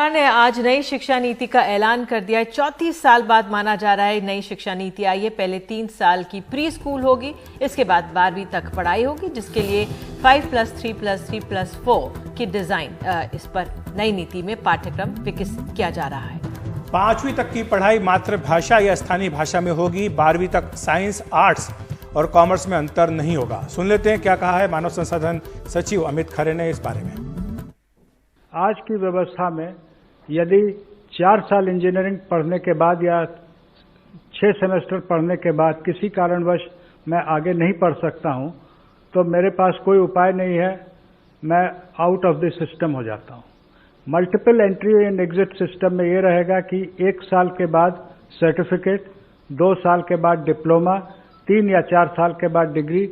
सरकार ने आज नई शिक्षा नीति का ऐलान कर दिया है। 34 साल बाद माना जा रहा है नई शिक्षा नीति आई है। पहले 3 साल की प्री स्कूल होगी, इसके बाद 12वीं तक पढ़ाई होगी, जिसके लिए 5+3+3+4 की डिजाइन इस पर नई नीति में पाठ्यक्रम विकसित किया जा रहा है। 5वीं तक की पढ़ाई मातृभाषा या स्थानीय भाषा में होगी। 12वीं तक साइंस, आर्ट्स और कॉमर्स में अंतर नहीं होगा। सुन लेते हैं क्या कहा है मानव संसाधन सचिव अमित खरे ने इस बारे में। आज की व्यवस्था में यदि 4 साल इंजीनियरिंग पढ़ने के बाद या 6 सेमेस्टर पढ़ने के बाद किसी कारणवश मैं आगे नहीं पढ़ सकता हूं, तो मेरे पास कोई उपाय नहीं है, मैं आउट ऑफ द सिस्टम हो जाता हूं। Multiple entry and exit system में ये रहेगा कि 1 साल के बाद सर्टिफिकेट, 2 साल के बाद डिप्लोमा, 3 या 4 साल के बाद डिग्री।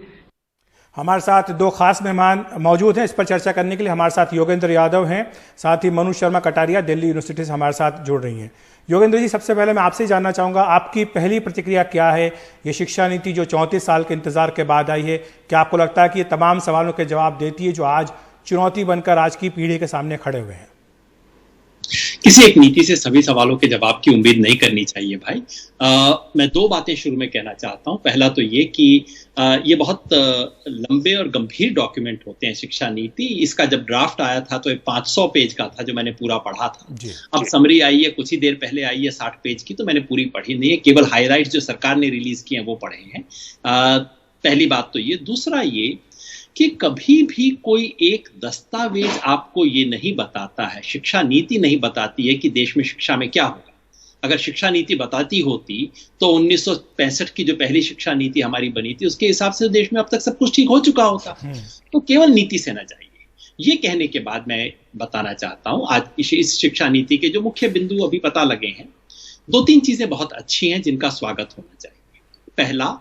हमारे साथ 2 खास मेहमान मौजूद हैं इस पर चर्चा करने के लिए। हमारे साथ योगेंद्र यादव हैं, साथ ही मनु शर्मा कटारिया दिल्ली यूनिवर्सिटी से हमारे साथ जुड़ रही हैं। योगेंद्र जी, सबसे पहले मैं आपसे जानना चाहूंगा, आपकी पहली प्रतिक्रिया क्या है? ये शिक्षा नीति जो 34 साल के इंतजार के बाद आई है, क्या आपको लगता है कि ये तमाम सवालों के जवाब देती है जो आज चुनौती बनकर आज की पीढ़ी के सामने खड़े हुए हैं? किसी एक नीति से सभी सवालों के जवाब की उम्मीद नहीं करनी चाहिए भाई। मैं 2 बातें शुरू में कहना चाहता हूं। पहला तो ये कि ये बहुत लंबे और गंभीर डॉक्यूमेंट होते हैं शिक्षा नीति। इसका जब ड्राफ्ट आया था तो 500 पेज का था जो मैंने पूरा पढ़ा था। अब समरी आई है, कुछ ही देर पहले आई है 60 पेज की, तो मैंने पूरी पढ़ी नहीं है, केवल हाईलाइट्स जो सरकार ने रिलीज किए हैं वो पढ़े हैं। पहली बात तो ये। दूसरा ये कि कभी भी कोई एक दस्तावेज आपको ये नहीं बताता है, शिक्षा नीति नहीं बताती है कि देश में शिक्षा में क्या होगा। अगर शिक्षा नीति बताती होती तो 1965 की जो पहली शिक्षा नीति हमारी बनी थी उसके हिसाब से देश में अब तक सब कुछ ठीक हो चुका होता। तो केवल नीति से न जाइए। ये कहने के बाद मैं बताना चाहता हूं आज इस शिक्षा नीति के जो मुख्य बिंदु अभी पता लगे हैं। 2-3 चीजें बहुत अच्छी हैं जिनका स्वागत होना चाहिए। पहला,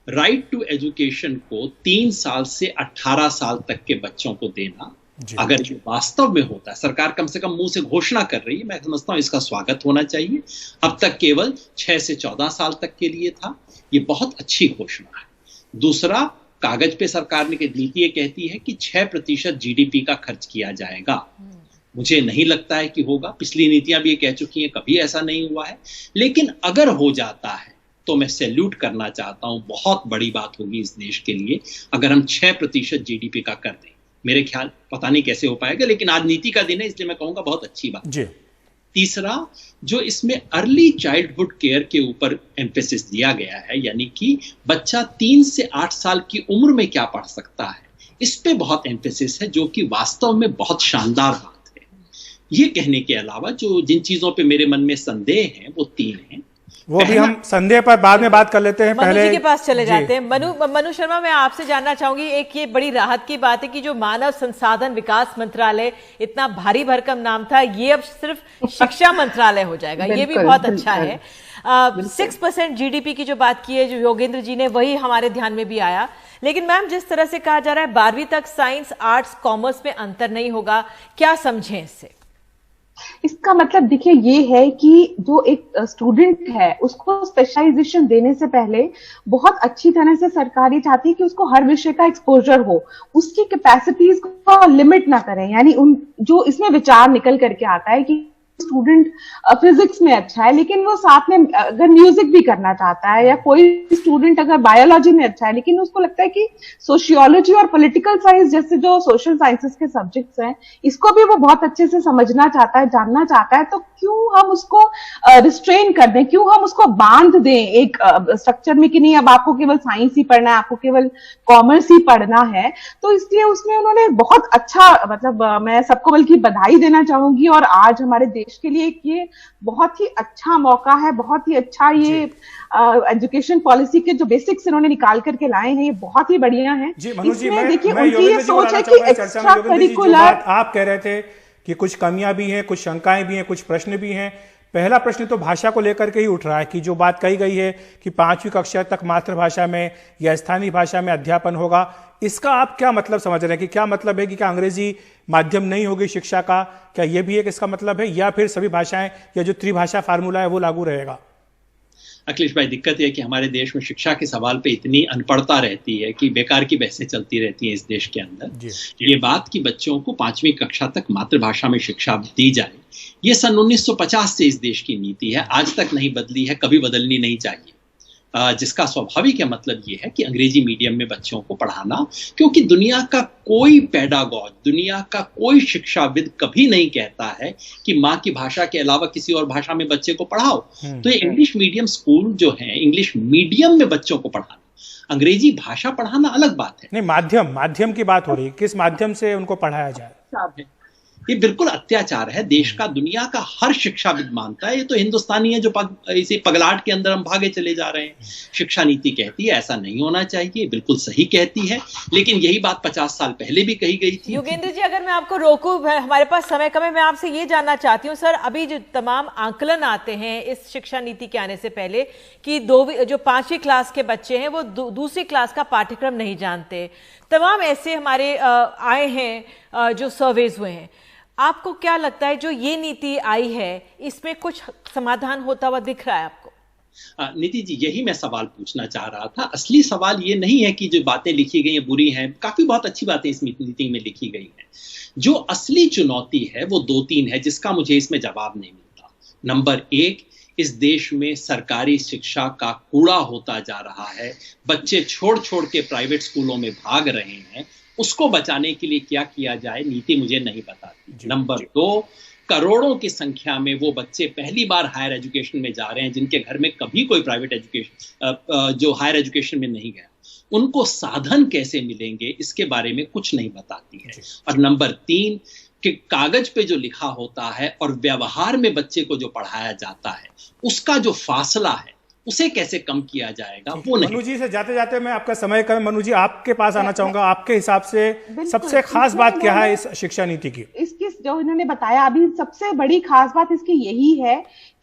राइट टू एजुकेशन को 3 साल से 18 साल तक के बच्चों को देना, अगर ये वास्तव में होता है, सरकार कम से कम मुंह से घोषणा कर रही है, मैं समझता हूं इसका स्वागत होना चाहिए। अब तक केवल 6 से 14 साल तक के लिए था, ये बहुत अच्छी घोषणा है। दूसरा, कागज पे सरकार ने नीति ये कहती है कि 6% जीडीपी का खर्च किया जाएगा। मुझे नहीं लगता है कि होगा। पिछली नीतियां भी ये कह चुकी हैं, कभी ऐसा नहीं हुआ है। लेकिन अगर हो जाता है तो मैं सैल्यूट करना चाहता हूं। बहुत बड़ी बात होगी इस देश के लिए अगर हम 6% जीडीपी का कर दें। मेरे ख्याल पता नहीं कैसे हो पाएगा, लेकिन आज नीति का दिन है इसलिए मैं कहूंगा बहुत अच्छी बात जी। तीसरा, जो इसमें अर्ली चाइल्डहुड केयर के ऊपर एम्फेसिस दिया गया है, यानी कि बच्चा 3 से 8 साल की उम्र में क्या पढ़ सकता है, इस पे बहुत एम्फेसिस है, जो कि वास्तव में बहुत शानदार बात है। ये कहने के अलावा जो जिन चीजों पे मेरे मन में संदेह हैं वो 3 हैं। वो भी हम संदेह पर बाद में बात कर लेते हैं। पहले मनु जी के पास चले जाते हैं। मनु शर्मा, मैं आपसे जानना चाहूंगी, एक ये बड़ी राहत की बात है कि जो मानव संसाधन विकास मंत्रालय इतना भारी भरकम नाम था, ये अब सिर्फ शिक्षा मंत्रालय हो जाएगा। ये भी बहुत अच्छा है। 6% जीडीपी की जो बात की है जो योगेंद्र जी ने, वही हमारे ध्यान में भी आया। लेकिन मैम, जिस तरह से कहा जा रहा है 12वीं तक साइंस, आर्ट्स, कॉमर्स में अंतर नहीं होगा, क्या समझें इससे? इसका मतलब देखिए ये है कि जो एक स्टूडेंट है उसको स्पेशलाइजेशन देने से पहले बहुत अच्छी तरह से सरकार ये चाहती है कि उसको हर विषय का एक्सपोजर हो, उसकी कैपेसिटीज को लिमिट ना करें। यानी उन जो इसमें विचार निकल करके आता है कि स्टूडेंट फिजिक्स में अच्छा है लेकिन वो साथ में अगर म्यूजिक भी करना चाहता है, या कोई स्टूडेंट अगर बायोलॉजी में अच्छा है लेकिन उसको लगता है कि सोशियोलॉजी और पॉलिटिकल साइंस जैसे जो सोशल साइंसेस के सब्जेक्ट्स हैं इसको भी वो बहुत अच्छे से समझना चाहता है, जानना चाहता है, तो क्यों हम उसको रिस्ट्रेन कर दें, क्यों हम उसको बांध दें एक स्ट्रक्चर में कि नहीं अब आपको केवल साइंस ही पढ़ना है, आपको केवल कॉमर्स ही पढ़ना है। तो इसलिए उसमें उन्होंने बहुत अच्छा, मतलब मैं सबको बल्कि बधाई देना चाहूंगी। और आज हमारे देश के लिए ये बहुत ही अच्छा मौका है, बहुत ही अच्छा ये एजुकेशन पॉलिसी के जो बेसिक्स इन्होंने निकाल करके लाए हैं ये बहुत ही बढ़िया है। इसमें देखिए उनकी ये सोच है कि एक्स्ट्रा करिकुलर, आप कह रहे थे कि कुछ कमियां भी हैं, कुछ शंकाएं भी हैं, कुछ प्रश्न भी हैं। पहला प्रश्न तो भाषा को लेकर के ही उठ रहा है कि जो बात कही गई है कि 5वीं कक्षा तक मातृभाषा में या स्थानीय भाषा में अध्यापन होगा, इसका आप क्या मतलब समझ रहे हैं? कि क्या मतलब है कि क्या अंग्रेजी माध्यम नहीं होगी शिक्षा का? क्या यह भी एक इसका मतलब है, या फिर सभी भाषाएं या जो त्रिभाषा फार्मूला है वो लागू रहेगा? अखिलेश भाई, दिक्कत यह है कि हमारे देश में शिक्षा के सवाल पे इतनी अनपढ़ता रहती है कि बेकार की बहसें चलती रहती हैं इस देश के अंदर। ये बात कि बच्चों को 5वीं कक्षा तक मातृभाषा में शिक्षा दी जाए, ये सन 1950 से इस देश की नीति है, आज तक नहीं बदली है, कभी बदलनी नहीं चाहिए। जिसका स्वाभाविक है मतलब ये है कि अंग्रेजी मीडियम में बच्चों को पढ़ाना, क्योंकि दुनिया का कोई पेडागॉज, दुनिया का कोई शिक्षाविद कभी नहीं कहता है कि माँ की भाषा के अलावा किसी और भाषा में बच्चे को पढ़ाओ। तो ये इंग्लिश मीडियम स्कूल जो है, इंग्लिश मीडियम में बच्चों को पढ़ाना, अंग्रेजी भाषा पढ़ाना अलग बात है। नहीं, माध्यम की बात हो रही है, किस माध्यम से उनको पढ़ाया जाए। ये बिल्कुल अत्याचार है देश का, दुनिया का हर शिक्षाविद मानता है। ये तो हिंदुस्तानी है जो इसी पगलाट के अंदर हम भागे चले जा रहे हैं। शिक्षा नीति कहती है ऐसा नहीं होना चाहिए, बिल्कुल सही कहती है, लेकिन यही बात 50 साल पहले भी कही गई थी। योगेंद्र जी, अगर मैं आपको रोकूं, हमारे पास समय कम है, मैं आपसे ये जानना चाहती हूँ सर, अभी जो तमाम आंकलन आते हैं इस शिक्षा नीति के आने से पहले कि जो 5वीं क्लास के बच्चे हैं वो दूसरी क्लास का पाठ्यक्रम नहीं जानते, तमाम ऐसे हमारे आए हैं जो सर्वेज हुए हैं। आपको क्या लगता है जो ये नीति आई है इसमें कुछ समाधान होता हुआ दिख रहा है आपको? नीति जी, यही मैं सवाल पूछना चाह रहा था। असली सवाल ये नहीं है कि जो बातें लिखी गई हैं बुरी हैं, काफी बहुत अच्छी बातें इस नीति में लिखी गई हैं। जो असली चुनौती है वो 2-3 है जिसका मुझे इसमें जवाब नहीं मिलता। नंबर 1, इस देश में सरकारी शिक्षा का कूड़ा होता जा रहा है, बच्चे छोड़ छोड़ के प्राइवेट स्कूलों में भाग रहे हैं। उसको बचाने के लिए क्या किया जाए, नीति मुझे नहीं बताती। नंबर 2, करोड़ों की संख्या में वो बच्चे पहली बार हायर एजुकेशन में जा रहे हैं जिनके घर में कभी कोई प्राइवेट एजुकेशन, जो हायर एजुकेशन में नहीं गया, उनको साधन कैसे मिलेंगे इसके बारे में कुछ नहीं बताती है। और नंबर 3, कि कागज पे जो लिखा होता है और व्यवहार में बच्चे को जो पढ़ाया जाता है उसका जो फासला है उसे कैसे कम किया जाएगा वो नहीं। मनु जी से जाते जाते मैं आपका समय कम, मनु जी आपके पास आना चाहूंगा। आपके हिसाब से सबसे खास बात क्या है इस शिक्षा नीति की? इसकी जो इन्होंने बताया अभी, सबसे बड़ी खास बात इसकी यही है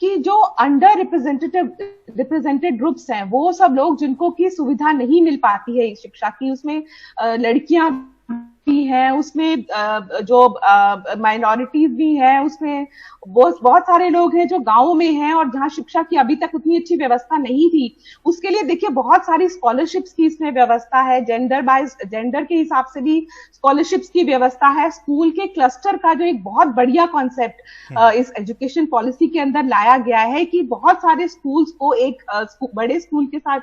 कि जो अंडर रिप्रेजेंटेड ग्रुप्स हैं, वो सब लोग जिनको की सुविधा नहीं मिल पाती है इस शिक्षा की, उसमें लड़कियां भी हैं, उसमें जो माइनॉरिटीज भी हैं, उसमें बहुत सारे लोग हैं जो गांवों में हैं और जहां शिक्षा की अभी तक उतनी अच्छी व्यवस्था नहीं थी। उसके लिए देखिए बहुत सारी स्कॉलरशिप्स की इसमें व्यवस्था है, जेंडर के हिसाब से भी स्कॉलरशिप्स की व्यवस्था है। स्कूल के क्लस्टर का जो एक बहुत बढ़िया कॉन्सेप्ट इस एजुकेशन पॉलिसी के अंदर लाया गया है कि बहुत सारे स्कूल्स को एक बड़े स्कूल के साथ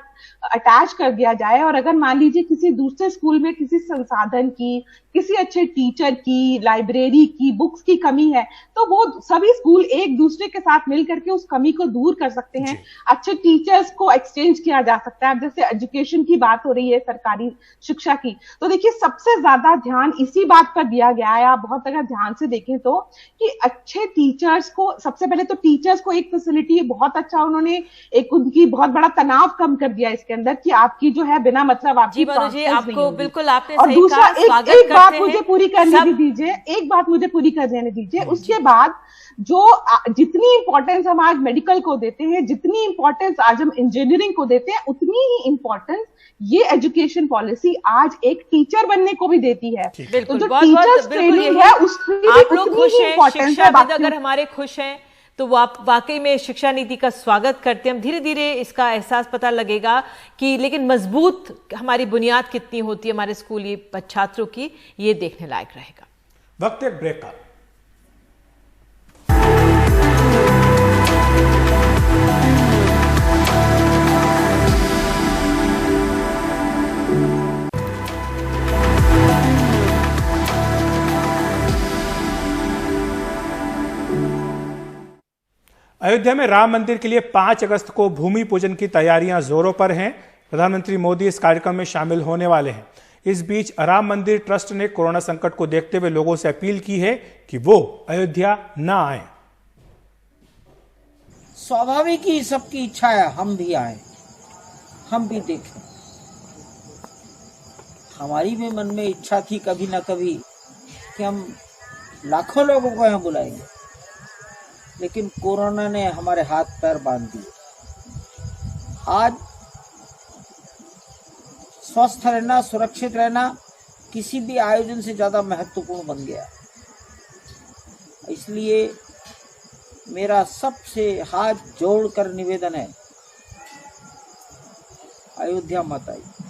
अटैच कर दिया जाए, और अगर मान लीजिए किसी दूसरे स्कूल में किसी संसाधन की, किसी अच्छे टीचर की, लाइब्रेरी की, बुक्स की कमी है, तो वो सभी स्कूल एक दूसरे के साथ मिलकर के उस कमी को दूर कर सकते हैं। अच्छे टीचर्स को एक्सचेंज किया जा सकता है। जैसे एजुकेशन की बात हो रही है, सरकारी शिक्षा की, तो देखिए सबसे ज्यादा ध्यान इसी बात पर दिया गया है। आप बहुत अगर ध्यान से देखें तो कि अच्छे टीचर्स को, सबसे पहले तो टीचर्स को एक फैसिलिटी बहुत अच्छा, उन्होंने एक उनकी बहुत बड़ा तनाव कम कर दिया इसके अंदर कि आपकी जो है बिना मतलब आपकी आपको बिल्कुल आपने और सही दूसरा कहा। एक बात मुझे पूरी करने दीजिए, एक बात मुझे पूरी कर देने दीजिए। उसके बाद जो जितनी इंपॉर्टेंस हम आज मेडिकल को देते हैं, जितनी इंपॉर्टेंस आज हम इंजीनियरिंग को देते हैं, उतनी ही इंपॉर्टेंस ये एजुकेशन पॉलिसी आज एक टीचर बनने को भी देती है। बिल्कुल, तो जो टीचर्स ट्रेनिंग है उसकी आप लोग खुश हैं, इंपॉर्टेंस है। शिक्षाविद अगर हमारे खुश हैं तो वो आप वाकई में शिक्षा नीति का स्वागत करते हैं। हम धीरे धीरे इसका एहसास पता लगेगा कि लेकिन मजबूत हमारी बुनियाद कितनी होती है हमारे स्कूली छात्रों की, ये देखने लायक रहेगा। वक्त एक ब्रेक का। अयोध्या में राम मंदिर के लिए 5 अगस्त को भूमि पूजन की तैयारियां जोरों पर हैं। प्रधानमंत्री मोदी इस कार्यक्रम में शामिल होने वाले हैं। इस बीच राम मंदिर ट्रस्ट ने कोरोना संकट को देखते हुए लोगों से अपील की है कि वो अयोध्या न आए। स्वाभाविक ही सबकी इच्छा है हम भी आए, हम भी देखें। हमारी भी मन में इच्छा थी कभी ना कभी कि हम लाखों लोगों को यहाँ बुलाएंगे, लेकिन कोरोना ने हमारे हाथ पैर बांध दिए। आज स्वस्थ रहना, सुरक्षित रहना किसी भी आयोजन से ज्यादा महत्वपूर्ण बन गया। इसलिए मेरा सबसे हाथ जोड़कर निवेदन है, अयोध्या मत आइए।